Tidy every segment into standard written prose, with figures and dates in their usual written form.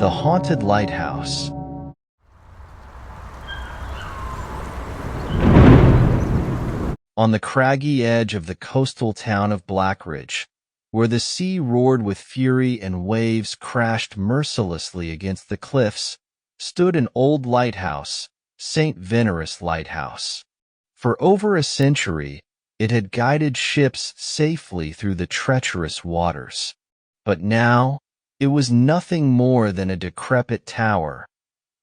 The Haunted Lighthouse. On the craggy edge of the coastal town of Blackridge, where the sea roared with fury and waves crashed mercilessly against the cliffs, stood an old lighthouse, St. Veneris Lighthouse. For over a century, it had guided ships safely through the treacherous waters. But now, it was nothing more than a decrepit tower,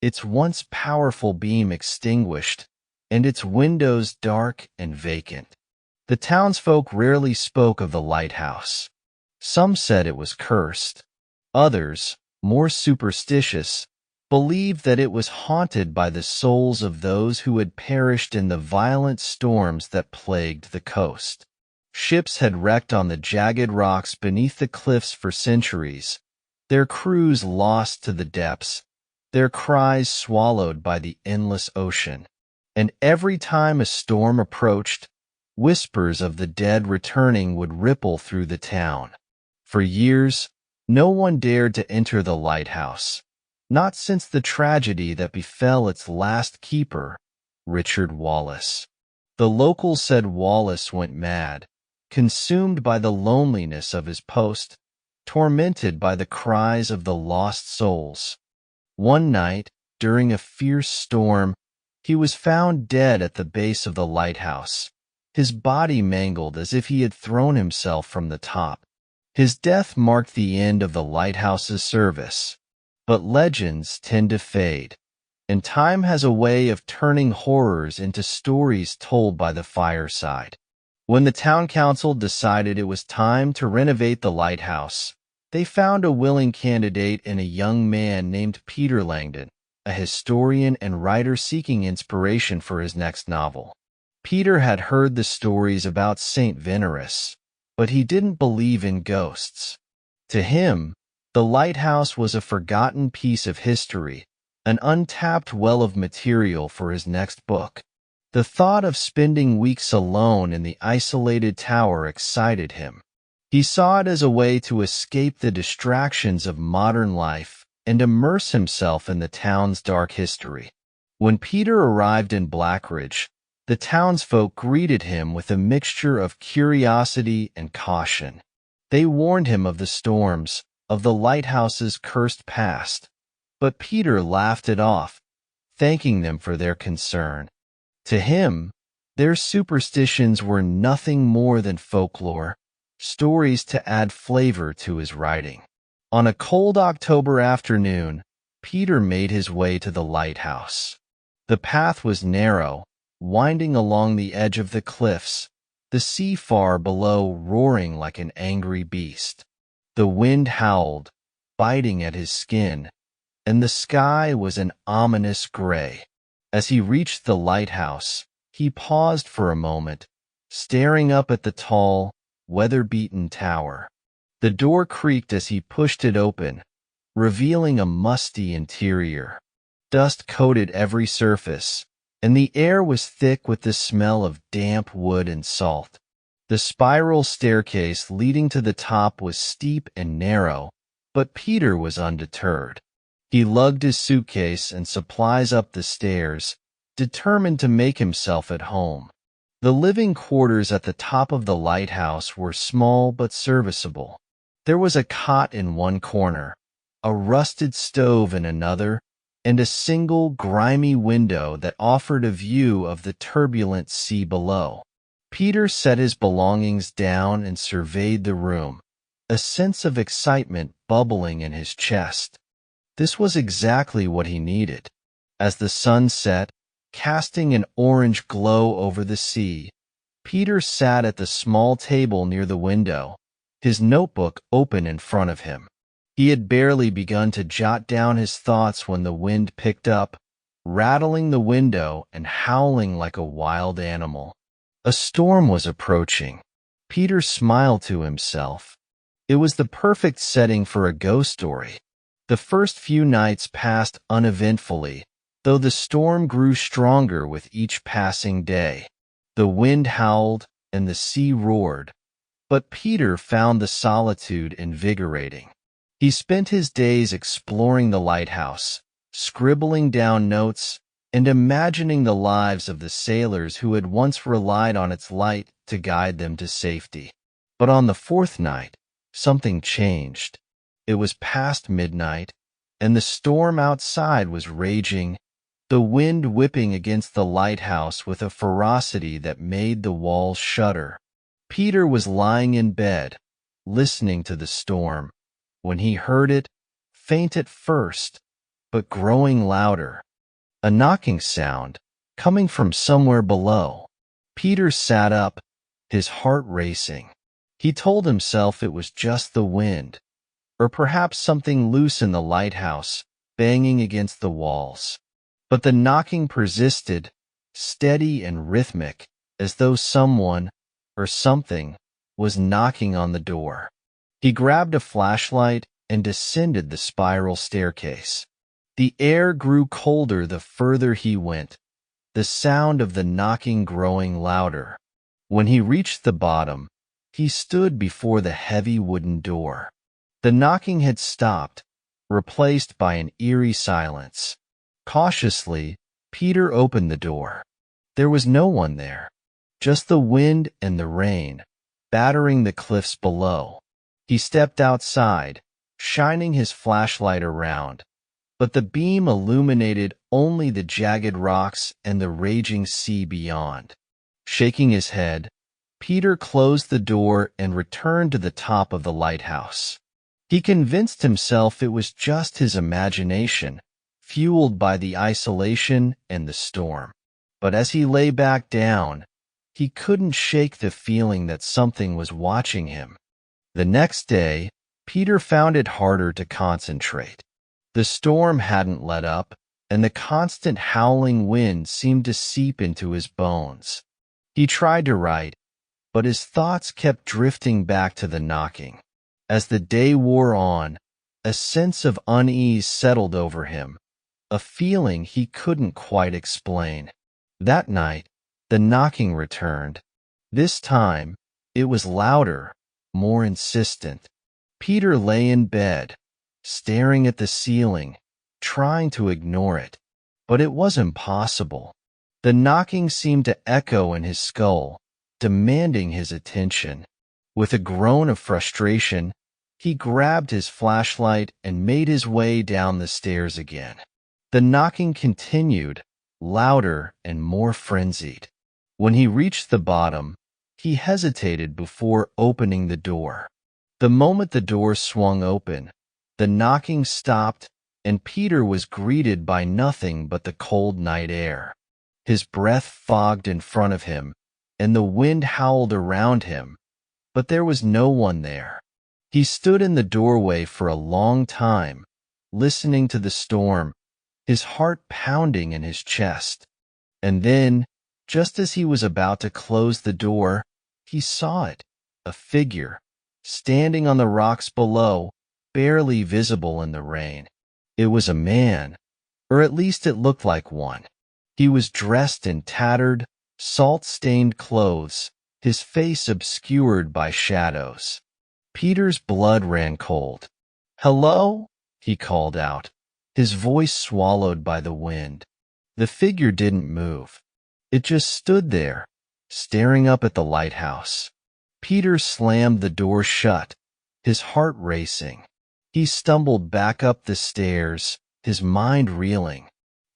its once powerful beam extinguished, and its windows dark and vacant. The townsfolk rarely spoke of the lighthouse. Some said it was cursed. Others, more superstitious, believed that it was haunted by the souls of those who had perished in the violent storms that plagued the coast. Ships had wrecked on the jagged rocks beneath the cliffs for centuries, their crews lost to the depths, their cries swallowed by the endless ocean. And every time a storm approached, whispers of the dead returning would ripple through the town. For years, no one dared to enter the lighthouse, not since the tragedy that befell its last keeper, Richard Wallace. The locals said Wallace went mad, consumed by the loneliness of his post, tormented by the cries of the lost souls. One night, during a fierce storm, he was found dead at the base of the lighthouse, his body mangled as if he had thrown himself from the top. His death marked the end of the lighthouse's service. But legends tend to fade, and time has a way of turning horrors into stories told by the fireside. When the town council decided it was time to renovate the lighthouse, they found a willing candidate in a young man named Peter Langdon, a historian and writer seeking inspiration for his next novel. Peter had heard the stories about St. Veneris, but he didn't believe in ghosts. To him, the lighthouse was a forgotten piece of history, an untapped well of material for his next book. The thought of spending weeks alone in the isolated tower excited him. He saw it as a way to escape the distractions of modern life and immerse himself in the town's dark history. When Peter arrived in Blackridge, the townsfolk greeted him with a mixture of curiosity and caution. They warned him of the storms, of the lighthouse's cursed past, but Peter laughed it off, thanking them for their concern. To him, their superstitions were nothing more than folklore, stories to add flavor to his writing. On a cold October afternoon, Peter made his way to the lighthouse. The path was narrow, winding along the edge of the cliffs, the sea far below roaring like an angry beast. The wind howled, biting at his skin, and the sky was an ominous gray. As he reached the lighthouse, he paused for a moment, staring up at the tall, weather-beaten tower. The door creaked as he pushed it open, revealing a musty interior. Dust coated every surface, and the air was thick with the smell of damp wood and salt. The spiral staircase leading to the top was steep and narrow, but Peter was undeterred. He lugged his suitcase and supplies up the stairs, determined to make himself at home. The living quarters at the top of the lighthouse were small but serviceable. There was a cot in one corner, a rusted stove in another, and a single grimy window that offered a view of the turbulent sea below. Peter set his belongings down and surveyed the room, a sense of excitement bubbling in his chest. This was exactly what he needed. As the sun set, casting an orange glow over the sea, Peter sat at the small table near the window, his notebook open in front of him. He had barely begun to jot down his thoughts when the wind picked up, rattling the window and howling like a wild animal. A storm was approaching. Peter smiled to himself. It was the perfect setting for a ghost story. The first few nights passed uneventfully, though the storm grew stronger with each passing day. The wind howled and the sea roared, but Peter found the solitude invigorating. He spent his days exploring the lighthouse, scribbling down notes, and imagining the lives of the sailors who had once relied on its light to guide them to safety. But on the fourth night, something changed. It was past midnight, and the storm outside was raging, the wind whipping against the lighthouse with a ferocity that made the walls shudder. Peter was lying in bed, listening to the storm, when he heard it, faint at first, but growing louder. A knocking sound, coming from somewhere below. Peter sat up, his heart racing. He told himself it was just the wind, or perhaps something loose in the lighthouse, banging against the walls. But the knocking persisted, steady and rhythmic, as though someone, or something, was knocking on the door. He grabbed a flashlight and descended the spiral staircase. The air grew colder the further he went, the sound of the knocking growing louder. When he reached the bottom, he stood before the heavy wooden door. The knocking had stopped, replaced by an eerie silence. Cautiously, Peter opened the door. There was no one there, just the wind and the rain, battering the cliffs below. He stepped outside, shining his flashlight around, but the beam illuminated only the jagged rocks and the raging sea beyond. Shaking his head, Peter closed the door and returned to the top of the lighthouse. He convinced himself it was just his imagination, fueled by the isolation and the storm. But as he lay back down, he couldn't shake the feeling that something was watching him. The next day, Peter found it harder to concentrate. The storm hadn't let up, and the constant howling wind seemed to seep into his bones. He tried to write, but his thoughts kept drifting back to the knocking. As the day wore on, a sense of unease settled over him, a feeling he couldn't quite explain. That night, the knocking returned. This time, it was louder, more insistent. Peter lay in bed, staring at the ceiling, trying to ignore it. But it was impossible. The knocking seemed to echo in his skull, demanding his attention. With a groan of frustration, he grabbed his flashlight and made his way down the stairs again. The knocking continued, louder and more frenzied. When he reached the bottom, he hesitated before opening the door. The moment the door swung open, the knocking stopped, and Peter was greeted by nothing but the cold night air. His breath fogged in front of him, and the wind howled around him, but there was no one there. He stood in the doorway for a long time, listening to the storm, his heart pounding in his chest. And then, just as he was about to close the door, he saw it, a figure, standing on the rocks below, barely visible in the rain. It was a man, or at least it looked like one. He was dressed in tattered, salt-stained clothes, his face obscured by shadows. Peter's blood ran cold. "Hello?" he called out, his voice swallowed by the wind. The figure didn't move. It just stood there, staring up at the lighthouse. Peter slammed the door shut, his heart racing. He stumbled back up the stairs, his mind reeling.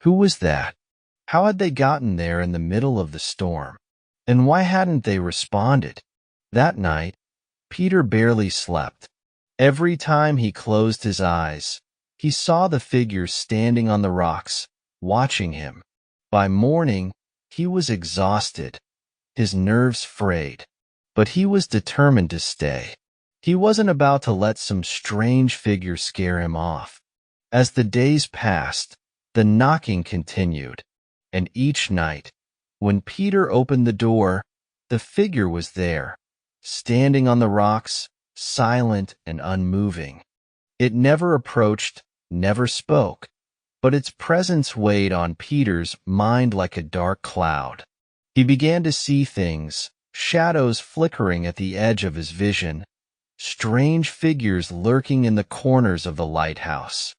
Who was that? How had they gotten there in the middle of the storm? And why hadn't they responded? That night, Peter barely slept. Every time he closed his eyes, he saw the figure standing on the rocks, watching him. By morning, he was exhausted, his nerves frayed. But he was determined to stay. He wasn't about to let some strange figure scare him off. As the days passed, the knocking continued, and each night, when Peter opened the door, the figure was there, standing on the rocks, silent and unmoving. It never approached, never spoke, but its presence weighed on Peter's mind like a dark cloud. He began to see things, shadows flickering at the edge of his vision, strange figures lurking in the corners of the lighthouse.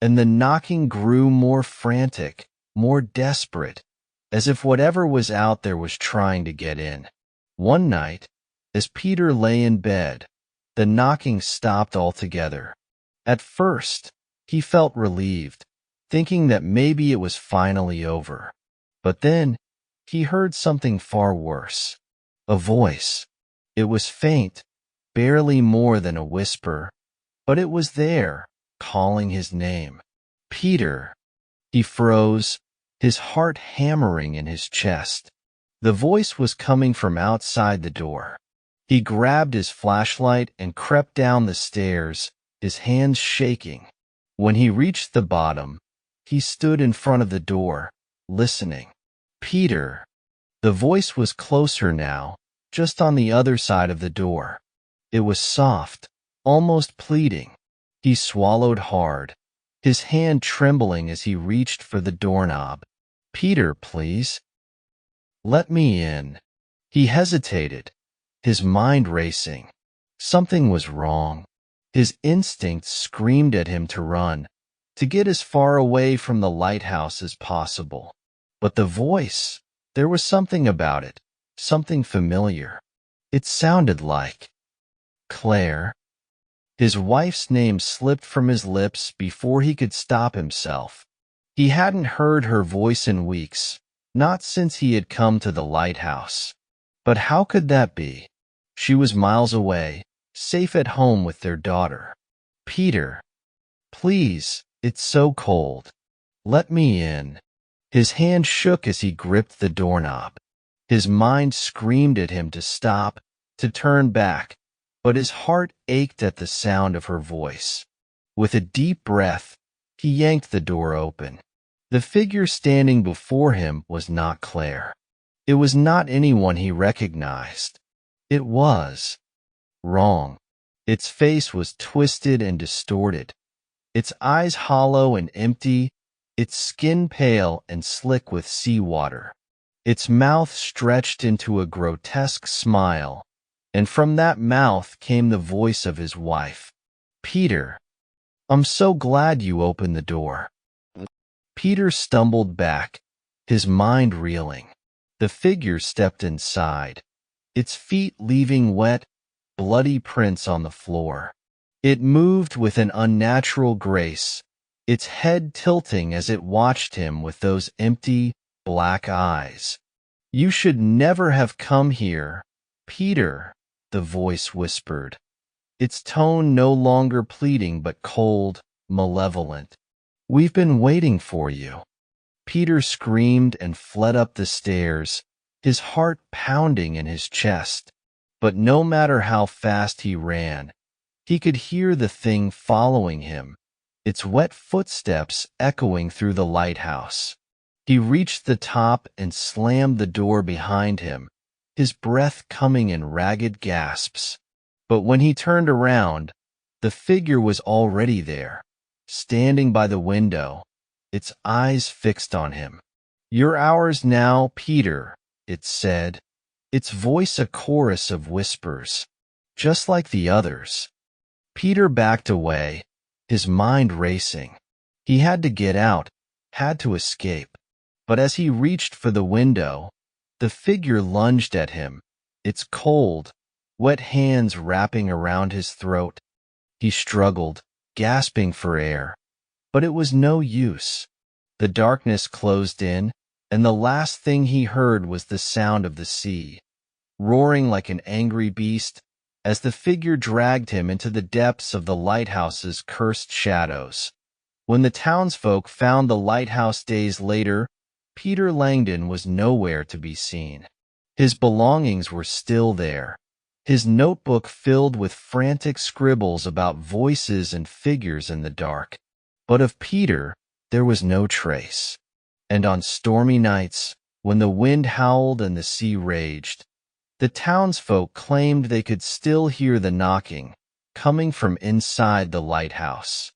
And the knocking grew more frantic, more desperate, as if whatever was out there was trying to get in. One night, as Peter lay in bed, the knocking stopped altogether. At first, he felt relieved, thinking that maybe it was finally over. But then, he heard something far worse. A voice. It was faint, barely more than a whisper, but it was there, calling his name. Peter. He froze, his heart hammering in his chest. The voice was coming from outside the door. He grabbed his flashlight and crept down the stairs, his hands shaking. When he reached the bottom, he stood in front of the door, listening. Peter. The voice was closer now, just on the other side of the door. It was soft, almost pleading. He swallowed hard, his hand trembling as he reached for the doorknob. Peter, please. Let me in. He hesitated, his mind racing. Something was wrong. His instincts screamed at him to run, to get as far away from the lighthouse as possible. But the voice, there was something about it, something familiar. It sounded like Claire. His wife's name slipped from his lips before he could stop himself. He hadn't heard her voice in weeks, not since he had come to the lighthouse. But how could that be? She was miles away, safe at home with their daughter. Peter. Please, it's so cold. Let me in. His hand shook as he gripped the doorknob. His mind screamed at him to stop, to turn back, but his heart ached at the sound of her voice. With a deep breath, he yanked the door open. The figure standing before him was not Claire. It was not anyone he recognized. It was wrong. Its face was twisted and distorted, its eyes hollow and empty, its skin pale and slick with seawater. Its mouth stretched into a grotesque smile, and from that mouth came the voice of his wife. Peter. I'm so glad you opened the door. Peter stumbled back, his mind reeling. The figure stepped inside, its feet leaving wet, bloody prints on the floor. It moved with an unnatural grace, its head tilting as it watched him with those empty, black eyes. You should never have come here, Peter, the voice whispered, its tone no longer pleading but cold, malevolent. We've been waiting for you. Peter screamed and fled up the stairs, his heart pounding in his chest. But no matter how fast he ran, he could hear the thing following him, its wet footsteps echoing through the lighthouse. He reached the top and slammed the door behind him, his breath coming in ragged gasps. But when he turned around, the figure was already there, standing by the window, its eyes fixed on him. You're ours now, Peter, it said, its voice a chorus of whispers, just like the others. Peter backed away, his mind racing. He had to get out, had to escape. But as he reached for the window, the figure lunged at him, its cold, wet hands wrapping around his throat. He struggled, gasping for air, but it was no use. The darkness closed in, and the last thing he heard was the sound of the sea, roaring like an angry beast as the figure dragged him into the depths of the lighthouse's cursed shadows. When the townsfolk found the lighthouse days later, Peter Langdon was nowhere to be seen. His belongings were still there, his notebook filled with frantic scribbles about voices and figures in the dark. But of Peter, there was no trace. And on stormy nights, when the wind howled and the sea raged, the townsfolk claimed they could still hear the knocking, coming from inside the lighthouse.